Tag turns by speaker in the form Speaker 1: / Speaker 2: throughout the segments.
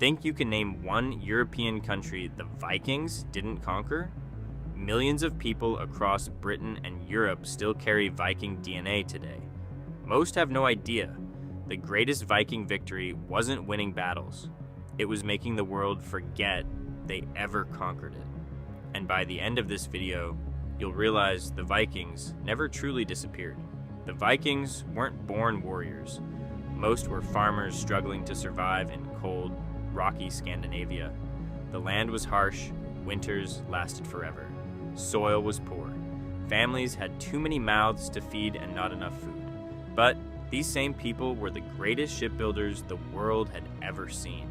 Speaker 1: Think you can name one European country the Vikings didn't conquer? Millions of people across Britain and Europe still carry Viking DNA today. Most have no idea. The greatest Viking victory wasn't winning battles. It was making the world forget they ever conquered it. And by the end of this video, you'll realize the Vikings never truly disappeared. The Vikings weren't born warriors. Most were farmers struggling to survive in cold, rocky Scandinavia. The land was harsh, winters lasted forever. Soil was poor. Families had too many mouths to feed and not enough food. But these same people were the greatest shipbuilders the world had ever seen.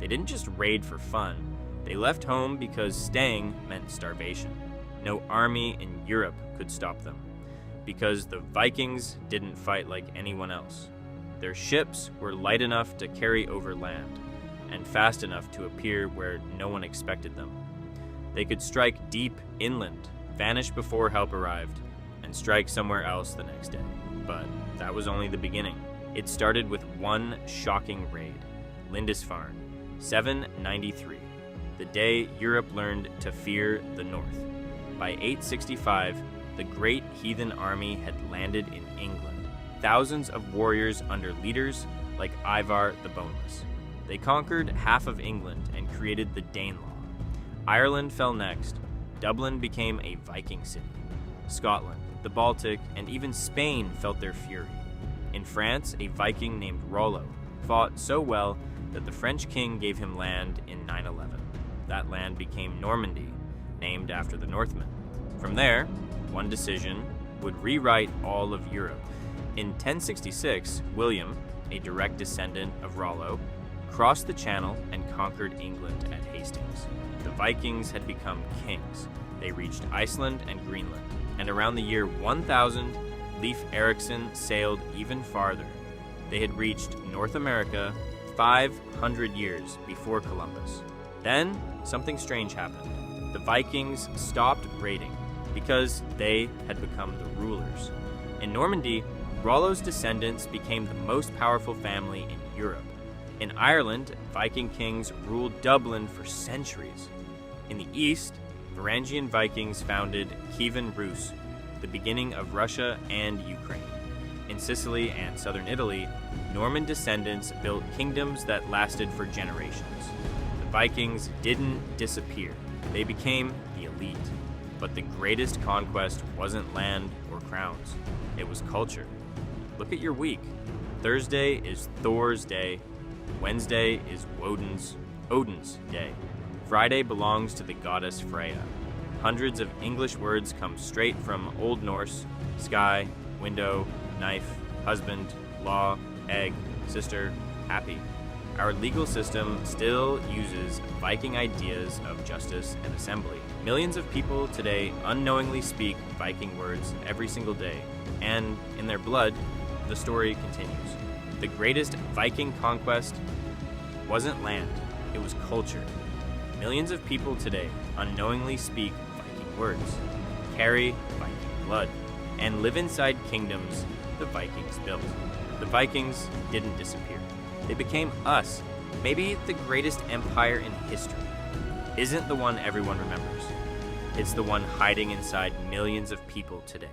Speaker 1: They didn't just raid for fun. They left home because staying meant starvation. No army in Europe could stop them, because the Vikings didn't fight like anyone else. Their ships were light enough to carry over land, and fast enough to appear where no one expected them. They could strike deep inland, vanish before help arrived, and strike somewhere else the next day. But that was only the beginning. It started with one shocking raid, Lindisfarne, 793, the day Europe learned to fear the North. By 865, the Great Heathen Army had landed in England, thousands of warriors under leaders like Ivar the Boneless. They conquered half of England and created the Danelaw. Ireland fell next. Dublin became a Viking city. Scotland, the Baltic, and even Spain felt their fury. In France, a Viking named Rollo fought so well that the French king gave him land in 911. That land became Normandy, named after the Northmen. From there, one decision would rewrite all of Europe. In 1066, William, a direct descendant of Rollo, crossed the Channel and conquered England at Hastings. The Vikings had become kings. They reached Iceland and Greenland, and around the year 1000, Leif Erikson sailed even farther. They had reached North America 500 years before Columbus. Then, something strange happened. The Vikings stopped raiding because they had become the rulers. In Normandy, Rollo's descendants became the most powerful family in Europe. In Ireland, Viking kings ruled Dublin for centuries. In the east, Varangian Vikings founded Kievan Rus, the beginning of Russia and Ukraine. In Sicily and southern Italy, Norman descendants built kingdoms that lasted for generations. The Vikings didn't disappear. They became the elite. But the greatest conquest wasn't land or crowns. It was culture. Look at your week. Thursday is Thor's day. Wednesday is Odin's day. Friday belongs to the goddess Freya. Hundreds of English words come straight from Old Norse: sky, window, knife, husband, law, egg, sister, happy. Our legal system still uses Viking ideas of justice and assembly. Millions of people today unknowingly speak Viking words every single day, and in their blood, the story continues. The greatest Viking conquest wasn't land, it was culture. Millions of people today unknowingly speak Viking words, carry Viking blood, and live inside kingdoms the Vikings built. The Vikings didn't disappear. They became us. Maybe the greatest empire in history isn't the one everyone remembers. It's the one hiding inside millions of people today.